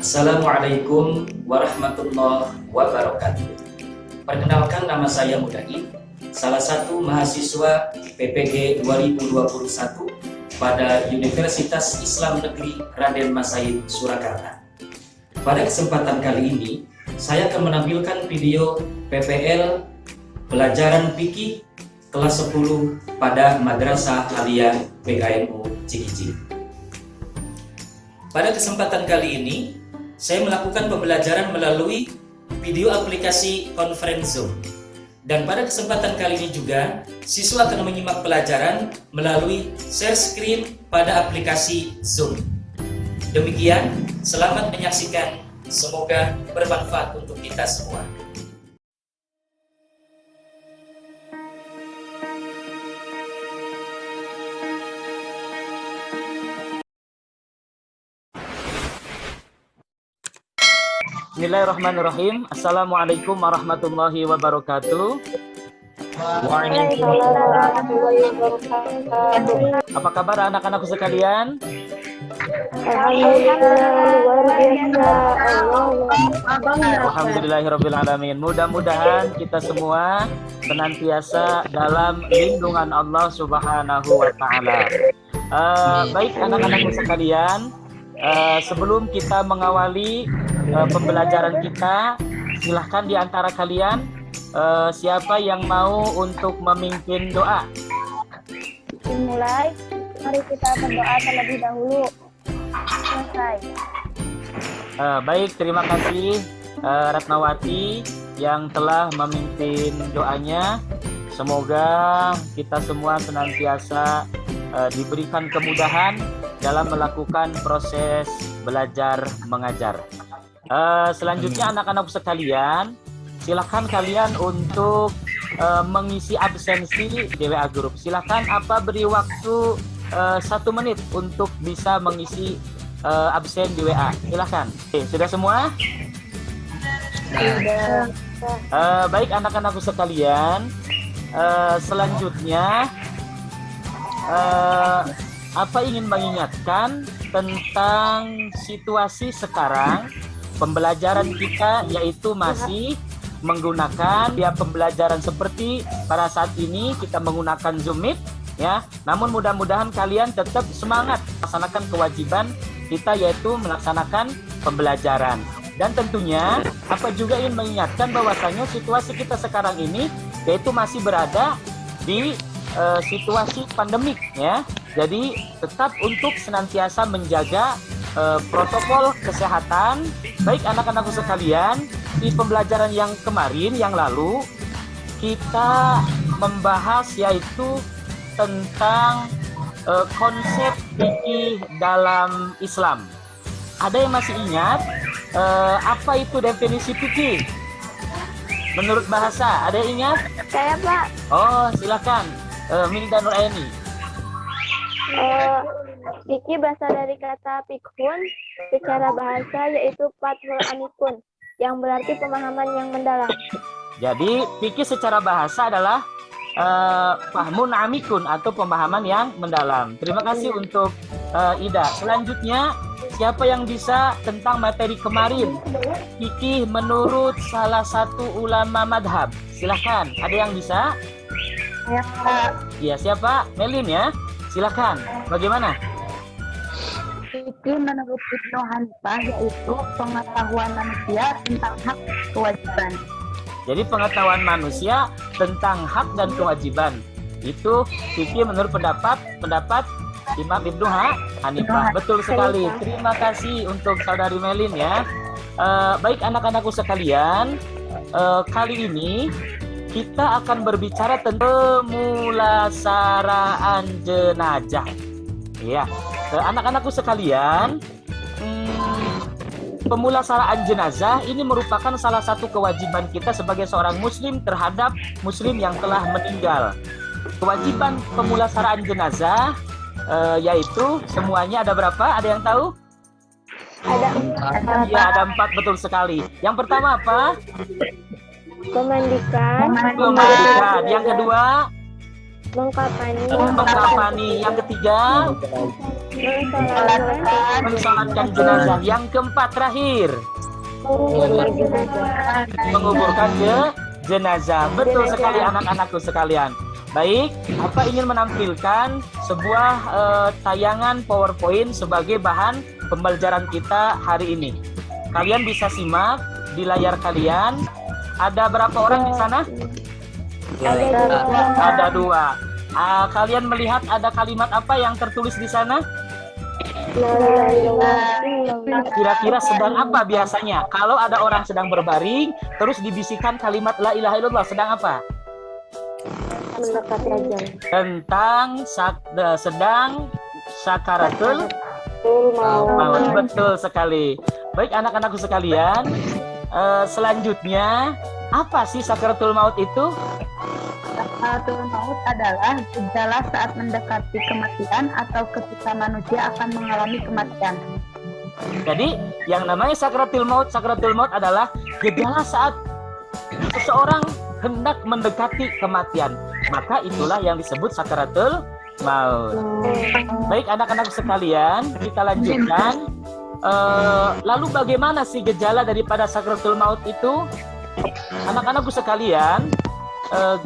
Assalamualaikum warahmatullahi wabarakatuh. Perkenalkan, nama saya Mudaib, salah satu mahasiswa PPG 2021 pada Universitas Islam Negeri Raden Masaid, Surakarta. Pada kesempatan kali ini, saya akan menampilkan video PPL pelajaran fikih kelas 10 pada Madrasah Aliyah PKNU Cikijing. Pada kesempatan kali ini, saya melakukan pembelajaran melalui video aplikasi conference Zoom. Dan pada kesempatan kali ini juga, siswa akan menyimak pelajaran melalui share screen pada aplikasi Zoom. Demikian, selamat menyaksikan. Semoga bermanfaat untuk kita semua. Bismillahirrahmanirrahim. Assalamualaikum warahmatullahi wabarakatuh. Apa kabar anak-anakku sekalian? Alhamdulillahirrabbilalamin. Mudah-mudahan kita semua senantiasa dalam lindungan Allah Subhanahu wa Ta'ala. Baik anak-anakku sekalian, sebelum kita mengawali pembelajaran kita, silahkan di antara kalian siapa yang mau untuk memimpin doa? Dimulai, mari kita berdoa terlebih dahulu. Selesai. Baik, terima kasih Ratnawati yang telah memimpin doanya. Semoga kita semua senantiasa diberikan kemudahan dalam melakukan proses belajar mengajar. Selanjutnya anak-anak sekalian, silakan kalian untuk mengisi absensi di WA Group. Silakan beri waktu 1 menit untuk bisa mengisi absen di WA. Silakan. Oke, sudah semua? Baik anak-anakku sekalian, selanjutnya ingin mengingatkan tentang situasi sekarang. Pembelajaran kita yaitu masih menggunakan pembelajaran seperti pada saat ini kita menggunakan Zoom Meet ya. Namun mudah-mudahan kalian tetap semangat melaksanakan kewajiban kita yaitu melaksanakan pembelajaran. Dan tentunya juga ingin mengingatkan bahwasanya situasi kita sekarang ini yaitu masih berada di situasi pandemik ya. Jadi tetap untuk senantiasa menjaga protokol kesehatan. Baik anak-anakku sekalian, di pembelajaran yang kemarin yang lalu kita membahas yaitu tentang konsep fikih dalam Islam. Ada yang masih ingat apa itu definisi fikih menurut bahasa? Ada yang ingat? Saya, Pak. Oh, silakan Milda Nuraini. Fikih berasal dari kata fikhun, secara bahasa yaitu fathul amikun, yang berarti pemahaman yang mendalam. Jadi fikih secara bahasa adalah fahmun amikun atau pemahaman yang mendalam. Terima kasih untuk Ida. Selanjutnya, siapa yang bisa tentang materi kemarin? Fikih menurut salah satu ulama madhab. Silahkan, ada yang bisa? Ya, Pak. Ya, siapa? Melin ya. Silahkan, bagaimana? Fikih menurut Ibnu Hanifah yaitu pengetahuan manusia tentang hak kewajiban. Jadi pengetahuan manusia tentang hak dan kewajiban. Itu fikih menurut pendapat Imam Ibnu Hanifah. Betul sekali. Terima kasih untuk saudari Melin ya. Baik anak-anakku sekalian, kali ini kita akan berbicara tentang pemulasaraan jenazah. Ya, anak-anakku sekalian, pemulasaraan jenazah ini merupakan salah satu kewajiban kita sebagai seorang muslim terhadap muslim yang telah meninggal. Kewajiban pemulasaraan jenazah yaitu semuanya ada berapa? Ada yang tahu? Ada 4. Ya, ada 4, betul sekali. Yang pertama apa? Memandikan. Yang kedua? Mengkafani. Yang ketiga, mensolatkan jenazah. Yang keempat terakhir, menguburkan jenazah. Betul sekali anak-anakku sekalian. Baik, apa ingin menampilkan sebuah tayangan PowerPoint sebagai bahan pembelajaran kita hari ini. Kalian bisa simak di layar kalian. Ada berapa orang di sana? Ada 2. Kalian melihat ada kalimat apa yang tertulis di sana? Kira-kira sedang apa biasanya? Kalau ada orang sedang berbaring, terus dibisikkan kalimat la ilaha illallah, sedang apa? Tentang sedang sakaratul maut. Betul sekali. Baik anak-anakku sekalian, selanjutnya apa sih sakaratul maut itu? Sakaratul maut adalah gejala saat mendekati kematian atau ketika manusia akan mengalami kematian. Jadi yang namanya sakaratul maut adalah gejala saat seseorang hendak mendekati kematian. Maka itulah yang disebut sakaratul maut. Baik anak-anak sekalian, kita lanjutkan. Lalu bagaimana sih gejala daripada sakaratul maut itu? Anak-anakku sekalian,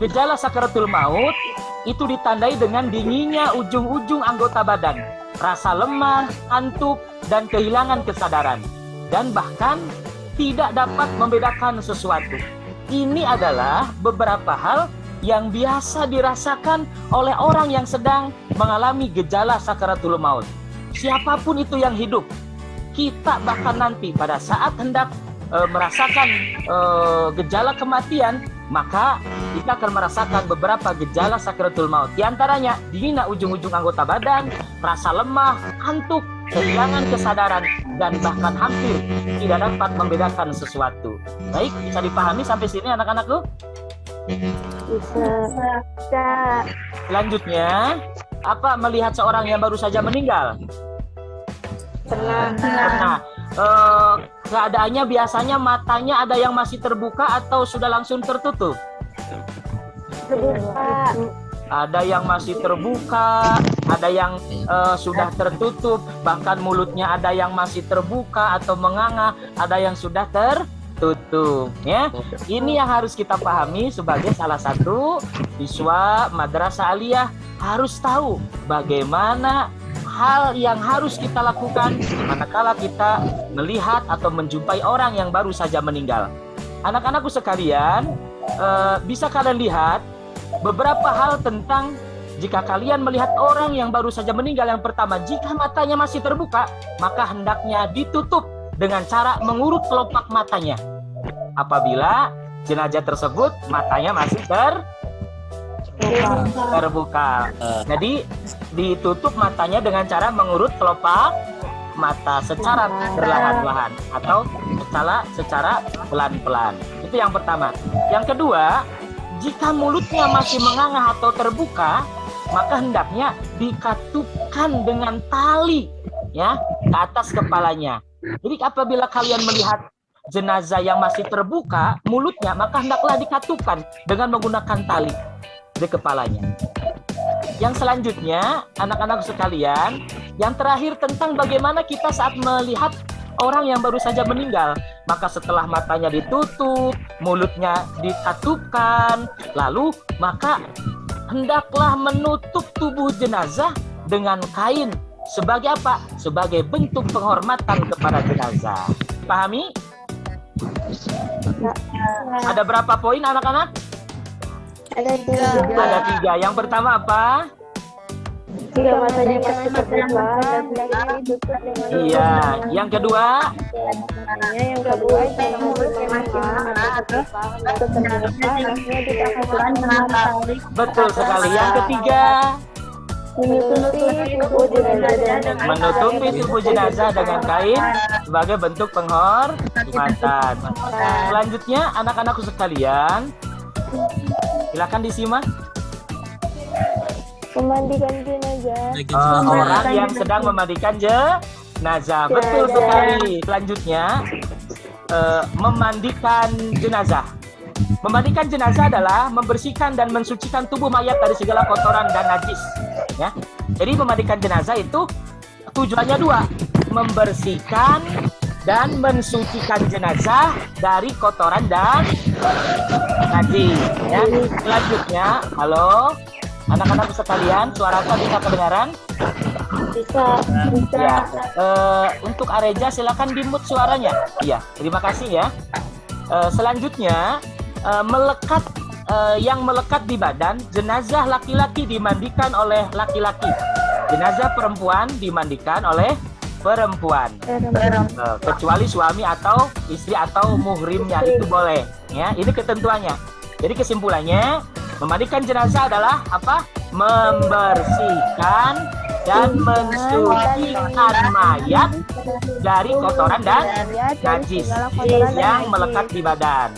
gejala sakaratul maut itu ditandai dengan dinginnya ujung-ujung anggota badan, rasa lemah, kantuk, dan kehilangan kesadaran, dan bahkan tidak dapat membedakan sesuatu. Ini adalah beberapa hal yang biasa dirasakan oleh orang yang sedang mengalami gejala sakaratul maut. Siapapun itu yang hidup, kita bahkan nanti pada saat hendak merasakan gejala kematian, maka kita akan merasakan beberapa gejala sakaratul maut. Di antaranya dinginnya ujung-ujung anggota badan, rasa lemah, kantuk, kehilangan kesadaran, dan bahkan hampir tidak dapat membedakan sesuatu. Baik, bisa dipahami sampai sini anak-anakku? Bisa. Selanjutnya, apa melihat seorang yang baru saja meninggal? Pernah. Keadaannya biasanya matanya ada yang masih terbuka atau sudah langsung tertutup? Terbuka. Ada yang masih terbuka, ada yang sudah tertutup, bahkan mulutnya ada yang masih terbuka atau menganga, ada yang sudah tertutup. Ya, ini yang harus kita pahami sebagai salah satu siswa madrasah aliyah, harus tahu bagaimana hal yang harus kita lakukan manakala kita melihat atau menjumpai orang yang baru saja meninggal. Anak-anakku sekalian, bisa kalian lihat beberapa hal tentang jika kalian melihat orang yang baru saja meninggal. Yang pertama, jika matanya masih terbuka, maka hendaknya ditutup dengan cara mengurut kelopak matanya. Apabila jenazah tersebut matanya masih terbuka. Jadi ditutup matanya dengan cara mengurut kelopak mata secara perlahan-lahan atau secara pelan-pelan. Itu yang pertama. Yang kedua, jika mulutnya masih menganga atau terbuka, maka hendaknya dikatupkan dengan tali ya ke atas kepalanya. Jadi apabila kalian melihat jenazah yang masih terbuka mulutnya, maka hendaklah dikatupkan dengan menggunakan tali di kepalanya. Yang selanjutnya, anak-anak sekalian, yang terakhir tentang bagaimana kita saat melihat orang yang baru saja meninggal. Maka setelah matanya ditutup, mulutnya dikatupkan, lalu maka hendaklah menutup tubuh jenazah dengan kain. Sebagai apa? Sebagai bentuk penghormatan kepada jenazah. Pahami? Ada berapa poin anak-anak? Ada 3. Ada 3. Yang pertama apa? Jika matanya masih terbuka dan hendaknya ditutup dengan Iya. Yang kedua? Yang kedua, jika mulutnya masih menganga atau terbuka, hendaknya dikatupkan dengan tali. Betul sekali. Yang ketiga? Menutupi tubuh jenazah dengan kain sebagai bentuk penghormatan. Selanjutnya, anak-anakku sekalian, silakan disimak. Memandikan jenazah. Orang yang sedang memandikan jenazah. Betul sekali. Selanjutnya, memandikan jenazah. Memandikan jenazah adalah membersihkan dan mensucikan tubuh mayat dari segala kotoran dan najis. Ya. Jadi memandikan jenazah itu tujuannya dua, membersihkan dan mensucikan jenazah dari kotoran dan najis. Ya. Selanjutnya, halo anak-anak sekalian, suara saya bisa kedengaran? Bisa. Ya. Untuk Areja silakan di-mute suaranya. Iya, terima kasih ya. Selanjutnya yang melekat di badan, jenazah laki-laki dimandikan oleh laki-laki, jenazah perempuan dimandikan oleh perempuan, kecuali suami atau istri atau muhrimnya itu boleh. Ya, ini ketentuannya. Jadi kesimpulannya, memandikan jenazah adalah apa? Membersihkan dan mensucikan mayat dari kotoran dan najis yang melekat di badan.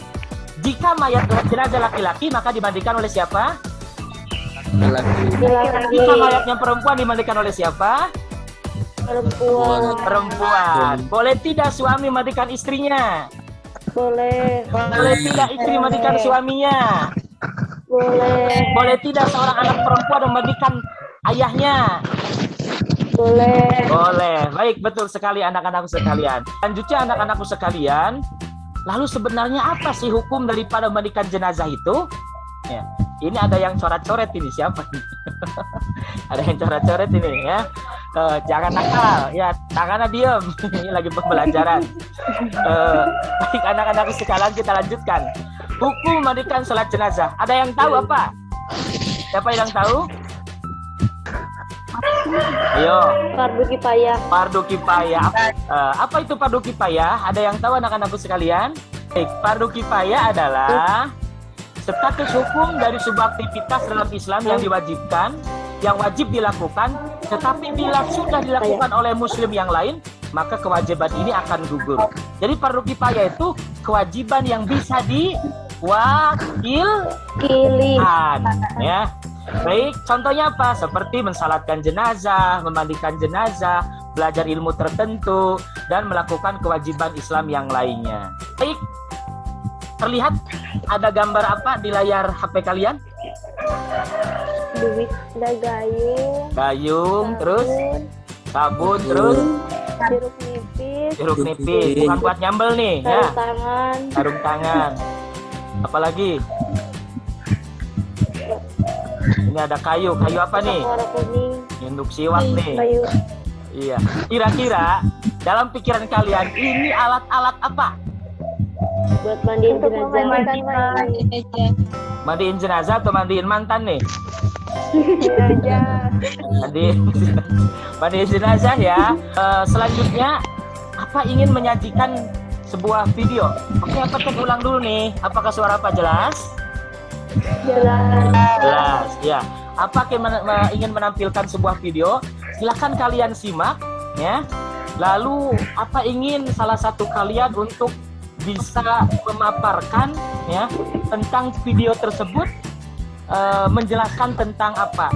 Jika mayat jenazah laki-laki, maka dimandikan oleh siapa? Jika mayatnya perempuan, dimandikan oleh siapa? Perempuan. Boleh tidak suami mandikan istrinya? Boleh. Boleh tidak istri mandikan suaminya? Boleh. Boleh tidak seorang anak perempuan memandikan ayahnya? Boleh. Boleh. Baik, betul sekali anak-anakku sekalian. Selanjutnya anak-anakku sekalian, lalu sebenarnya apa sih hukum daripada memandikan jenazah itu? Ya, ini ada yang coret-coret ini, siapa? Ada yang coret-coret ini ya. Jangan nakal, ya tangannya diam. Ini lagi pembelajaran. Baik anak-anak sekalian, kita lanjutkan. Hukum memandikan salat jenazah. Ada yang tahu apa? Siapa yang tahu? Ayo. Fardu kifayah. Fardu kifayah. Apa itu fardu kifayah? Ada yang tahu anak-anakku sekalian? Baik, fardu kifayah adalah status hukum dari sebuah aktivitas dalam Islam yang diwajibkan, yang wajib dilakukan, tetapi bila sudah dilakukan oleh muslim yang lain, maka kewajiban ini akan gugur. Jadi fardu kifayah itu kewajiban yang bisa diwakilkan, ya. Baik, contohnya apa? Seperti mensalatkan jenazah, memandikan jenazah, belajar ilmu tertentu, dan melakukan kewajiban Islam yang lainnya. Baik, terlihat ada gambar apa di layar HP kalian? Duit, ada gayung. Gayung, terus sabun, terus Jeruk nipis. jeruk nipis. Bukan buat nyambel nih, ya. Sarung tangan. Sarung tangan. Apalagi? Ini ada kayu. Kayu apa nih? Warna kuning. Induk siwak nih. Kayu. Iya. Kira-kira dalam pikiran kalian ini alat-alat apa? Buat mandiin jenazah. Mandiin jenazah atau mandiin mantan nih? Jenazah. Mandiin jenazah ya. Selanjutnya, apa ingin menyajikan sebuah video? Oke, apa ulang dulu nih. Apakah suara apa jelas? Jelas, ya. Apa ingin menampilkan sebuah video? Silakan kalian simak, ya. Lalu, apa ingin salah satu kalian untuk bisa memaparkan, ya, tentang video tersebut, menjelaskan tentang apa?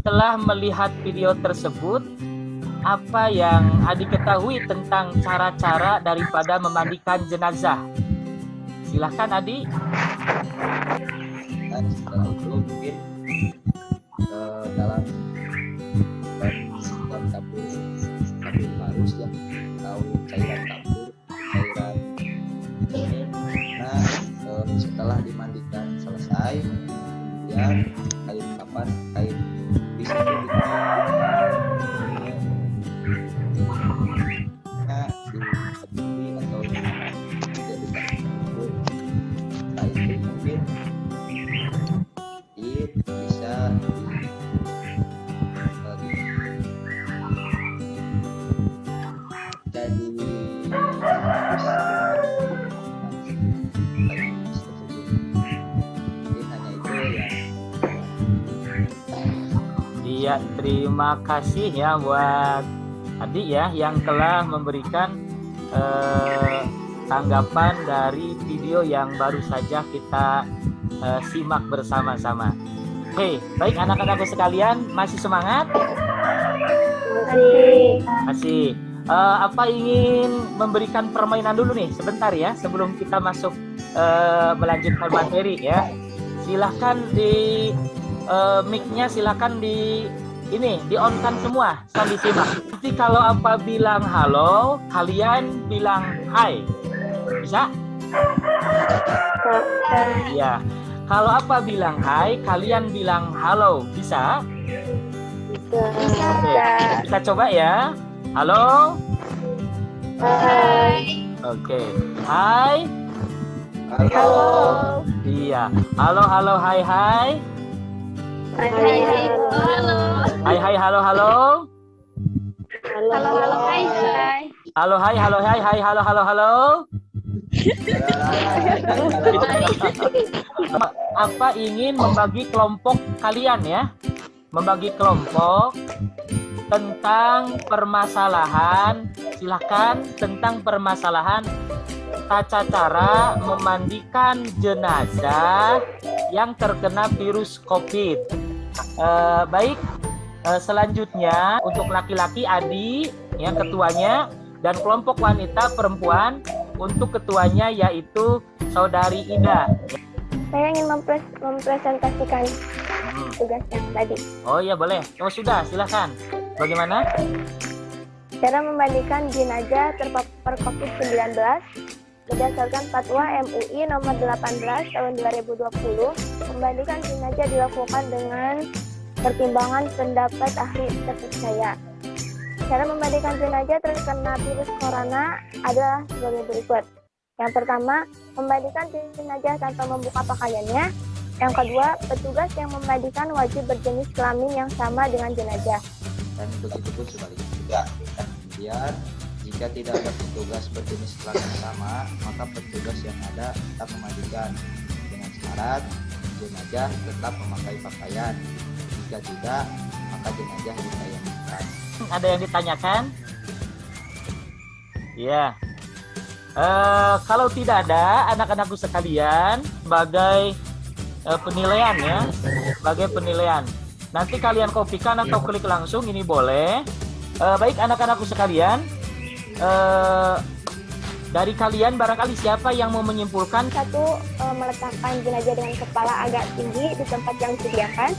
Setelah melihat video tersebut, apa yang adik ketahui tentang cara-cara daripada memandikan jenazah? Silahkan adik. Dan setelah itu mungkin dalam tabur harus ya tahu cairan tabur, cairan ini. Nah, setelah dimandikan selesai, kemudian kain kapan kain bisa di atau tidak dikasih. Setelah itu mungkin Ya, terima kasih ya buat adik ya yang telah memberikan tanggapan dari video yang baru saja kita simak bersama-sama. Oke, baik anak-anakku sekalian, masih semangat? Masih. Apa ingin memberikan permainan dulu nih sebentar ya sebelum kita masuk melanjutkan materi ya. Silahkan di mic-nya silahkan di on-kan semua sambil simak. Nanti kalau apa bilang halo, kalian bilang hai. Bisa? Ya. Kalau apa bilang hai, kalian bilang halo. Bisa? Oke. Kita coba ya. Halo. Hai. Oke. Hai. Halo. Iya. Halo, halo, hai, hai. Halo. Hai, hai, halo, halo. Halo. Hai. Hai. Halo, hai, halo, hai, hai, halo, halo, halo. Apa ingin membagi kelompok kalian ya? Membagi kelompok tentang permasalahan, silakan tentang permasalahan tata cara memandikan jenazah yang terkena virus COVID. Baik, selanjutnya untuk laki-laki Adi yang ketuanya dan kelompok wanita perempuan untuk ketuanya yaitu Saudari Ida. Saya ingin mempresentasikan tugasnya tadi. Oh iya boleh. Oh sudah, silakan. Bagaimana? Cara memandikan jenazah terpapar COVID-19 berdasarkan Fatwa MUI nomor 18 tahun 2020. Memandikan jenazah dilakukan dengan pertimbangan pendapat ahli terpercaya. Cara memandikan jenazah terkena virus corona adalah sebagai berikut. Yang pertama, memandikan jenazah tanpa membuka pakaiannya. Yang kedua, petugas yang memandikan wajib berjenis kelamin yang sama dengan jenazah. Dan begitu pun sebaliknya juga. Kemudian jika tidak ada petugas berjenis kelamin sama, maka petugas yang ada tetap memandikan dengan syarat jenazah tetap memakai pakaian. Jika tidak, maka jenazah ditayamkan. Ada yang ditanyakan? Ya. Kalau tidak ada, anak-anakku sekalian, sebagai penilaian ya, sebagai penilaian. Nanti kalian kopikan atau klik langsung, ini boleh. Baik anak-anakku sekalian, dari kalian barangkali siapa yang mau menyimpulkan? Satu, meletakkan jenazah dengan kepala agak tinggi di tempat yang disediakan.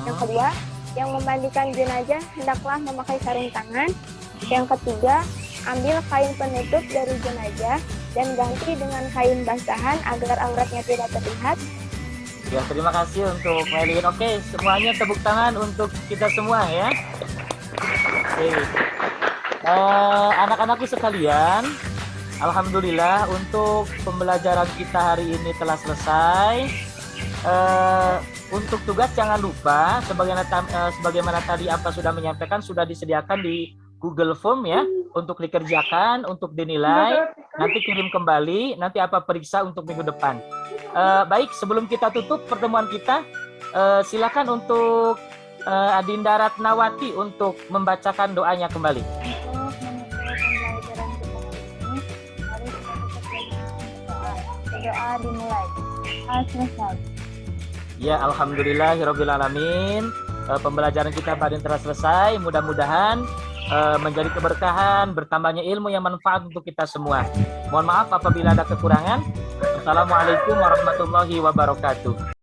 Yang kedua, yang memandikan jenazah hendaklah memakai sarung tangan. Yang ketiga, ambil kain penutup dari jenazah dan ganti dengan kain basahan agar auratnya tidak terlihat. Ya, terima kasih untuk Melin. Oke, semuanya tepuk tangan untuk kita semua ya. Oke. Anak-anakku sekalian, alhamdulillah untuk pembelajaran kita hari ini telah selesai. Untuk tugas jangan lupa sebagaimana tadi apa sudah menyampaikan, sudah disediakan di Google Form ya untuk dikerjakan, untuk dinilai, nanti kirim kembali, nanti apa periksa untuk minggu depan. Baik, sebelum kita tutup pertemuan kita, silakan untuk Adinda Ratnawati untuk membacakan doanya kembali. Doa dimulai. Selesai. Ya, alhamdulillahirobbilalamin. Pembelajaran kita pada telah selesai. Mudah-mudahan menjadi keberkahan, bertambahnya ilmu yang manfaat untuk kita semua. Mohon maaf apabila ada kekurangan. Assalamualaikum warahmatullahi wabarakatuh.